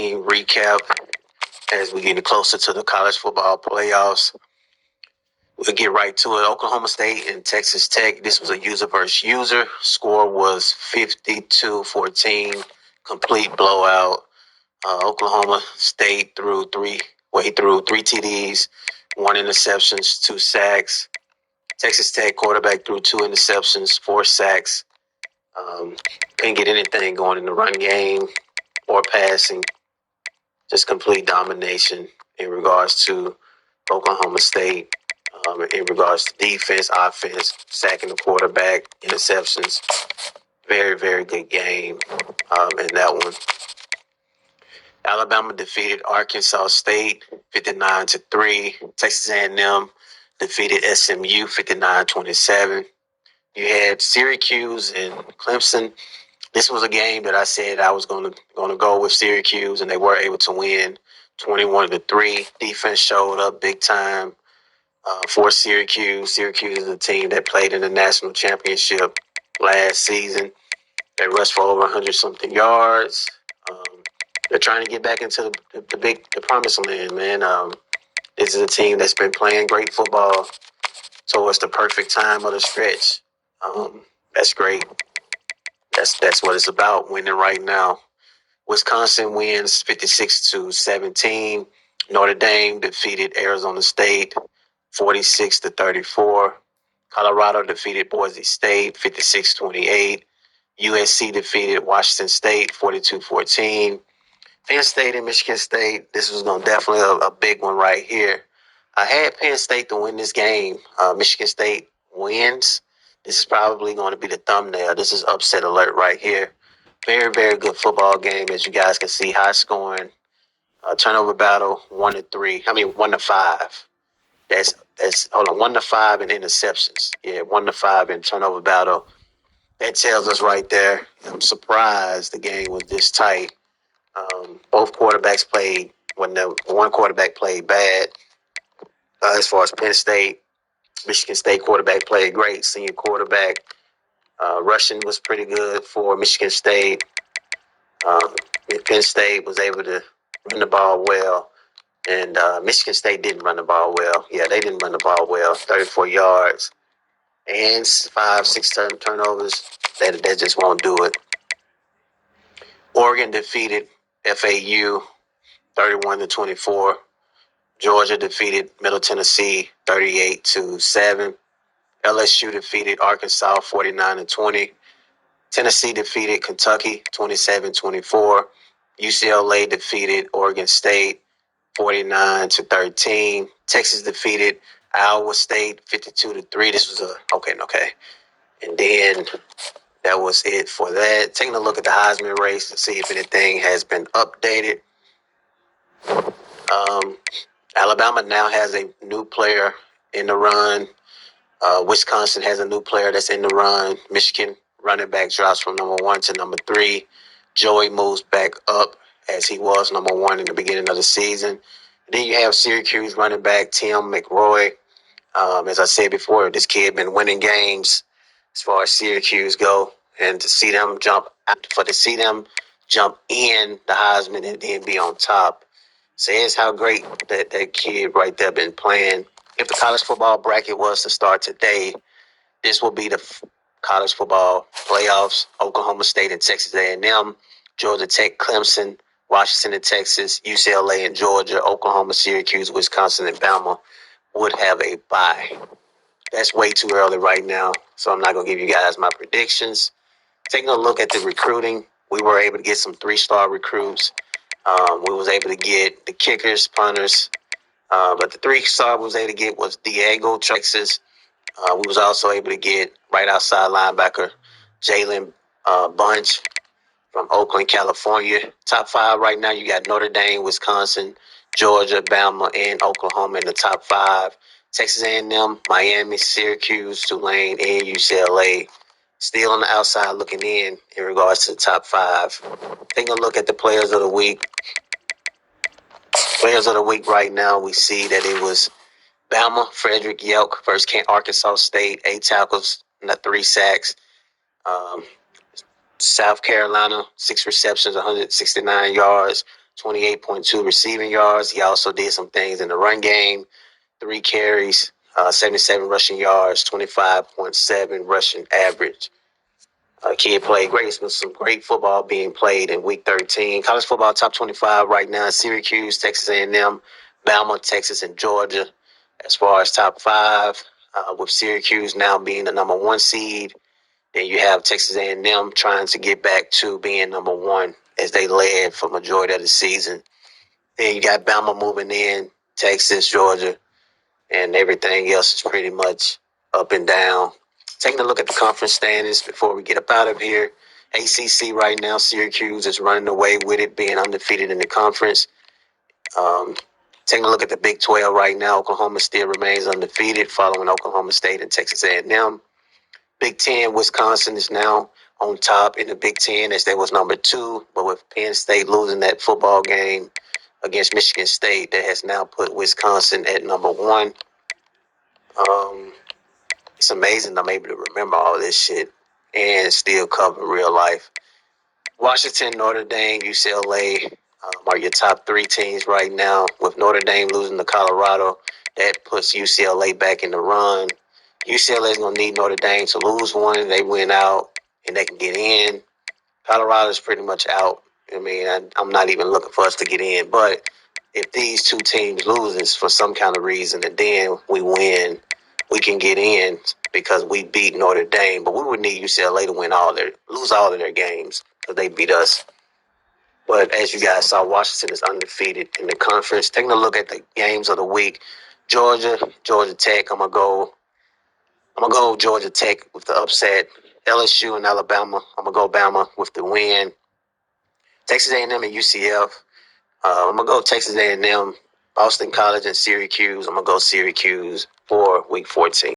team recap as we get closer to the college football playoffs. We'll get right to it. Oklahoma State and Texas Tech. This was a user versus user. Score was 52-14. Complete blowout. Oklahoma State threw three TDs, 1 interceptions, 2 sacks. Texas Tech quarterback threw 2 interceptions, 4 sacks. Couldn't get anything going in the run game or passing. Just complete domination in regards to Oklahoma State. In regards to defense, offense, sacking the quarterback, interceptions. Very, very good game in that one. Alabama defeated Arkansas State 59-3. Texas A&M defeated SMU 59-27. You had Syracuse and Clemson. This was a game that I said I was going to go with Syracuse, and they were able to win 21-3. Defense showed up big time for Syracuse. Syracuse is a team that played in the national championship last season. They rushed for over 100-something yards. They're trying to get back into the promised land, man. This is a team that's been playing great football towards the perfect time of the stretch. That's great. That's what it's about, winning right now. Wisconsin wins 56-17. Notre Dame defeated Arizona State 46-34. Colorado defeated Boise State 56-28. USC defeated Washington State 42-14. Penn State and Michigan State, this was definitely a big one right here. I had Penn State to win this game. Michigan State wins. This is probably going to be the thumbnail. This is upset alert right here. Very, very good football game, as you guys can see. High scoring. Turnover battle 1-3. 1-5. That's 1-5 in interceptions. Yeah, 1-5 in turnover battle. That tells us right there. I'm surprised the game was this tight. Both quarterbacks played when the one quarterback played bad. As far as Penn State, Michigan State quarterback played great. Senior quarterback. Rushing was pretty good for Michigan State. Penn State was able to run the ball well. And Michigan State didn't run the ball well. Yeah, they didn't run the ball well. 34 yards and 5-6 turnovers. That just won't do it. Oregon defeated FAU 31-24. Georgia defeated Middle Tennessee 38-7. LSU defeated Arkansas 49-20. Tennessee defeated Kentucky 27-24. UCLA defeated Oregon State 49-13. Texas defeated Iowa State 52-3. This was okay. And then that was it for that. Taking a look at the Heisman race to see if anything has been updated. Alabama now has a new player in the run. Wisconsin has a new player that's in the run. Michigan running back drops from number 1 to number 3. Joey moves back up as he was number 1 in the beginning of the season. Then you have Syracuse running back Tim McRoy. As I said before, this kid been winning games as far as Syracuse go, and to see them jump in the Heisman and then be on top says how great that kid right there been playing. If the college football bracket was to start today, this will be the college football playoffs. Oklahoma State and Texas A&M, Georgia Tech, Clemson, Washington and Texas, UCLA and Georgia, Oklahoma, Syracuse, Wisconsin, and Bama would have a bye. That's way too early right now, so I'm not going to give you guys my predictions. Taking a look at the recruiting, we were able to get some 3-star recruits. We was able to get the kickers, punters, but the 3-star we was able to get was Diego, Texas. We was also able to get right outside linebacker Jalen Bunch from Oakland, California. Top 5 right now, you got Notre Dame, Wisconsin, Georgia, Bama, and Oklahoma in the top 5. Texas A&M, Miami, Syracuse, Tulane, and UCLA. Still on the outside looking in regards to the top 5. Taking a look at the players of the week. Players of the week right now, we see that it was Bama, Frederick Yelk versus Arkansas State, 8 tackles, 3 sacks. South Carolina, 6 receptions, 169 yards. 28.2 receiving yards. He also did some things in the run game. 3 carries, 77 rushing yards, 25.7 rushing average. Kid played great. Some great football being played in Week 13. College football top 25 right now: Syracuse, Texas A&M, Bama, Texas, and Georgia. As far as top 5, with Syracuse now being the number 1 seed, then you have Texas A&M trying to get back to being number 1 as they led for majority of the season. Then you got Bama moving in, Texas, Georgia, and everything else is pretty much up and down. Taking a look at the conference standings before we get up out of here. ACC right now, Syracuse is running away with it, being undefeated in the conference. Taking a look at the Big 12 right now, Oklahoma still remains undefeated, following Oklahoma State and Texas A&M. Big 10, Wisconsin is now on top in the Big 10 as they was number 2, but with Penn State losing that football game against Michigan State, that has now put Wisconsin at number 1. It's amazing I'm able to remember all this shit and still cover real life. Washington, Notre Dame, UCLA are your top 3 teams right now. With Notre Dame losing to Colorado, that puts UCLA back in the run. UCLA is going to need Notre Dame to lose one. They win out and they can get in. Colorado is pretty much out. I mean, I'm not even looking for us to get in. But if these 2 teams loses for some kind of reason and then we win, we can get in because we beat Notre Dame. But we would need UCLA to lose all of their games because they beat us. But as you guys saw, Washington is undefeated in the conference. Taking a look at the games of the week, Georgia Tech. I'm gonna go Georgia Tech with the upset. LSU and Alabama. I'm gonna go Bama with the win. Texas A&M and UCF. I'm gonna go Texas A&M, Boston College, and Syracuse. I'm gonna go Syracuse for Week 14.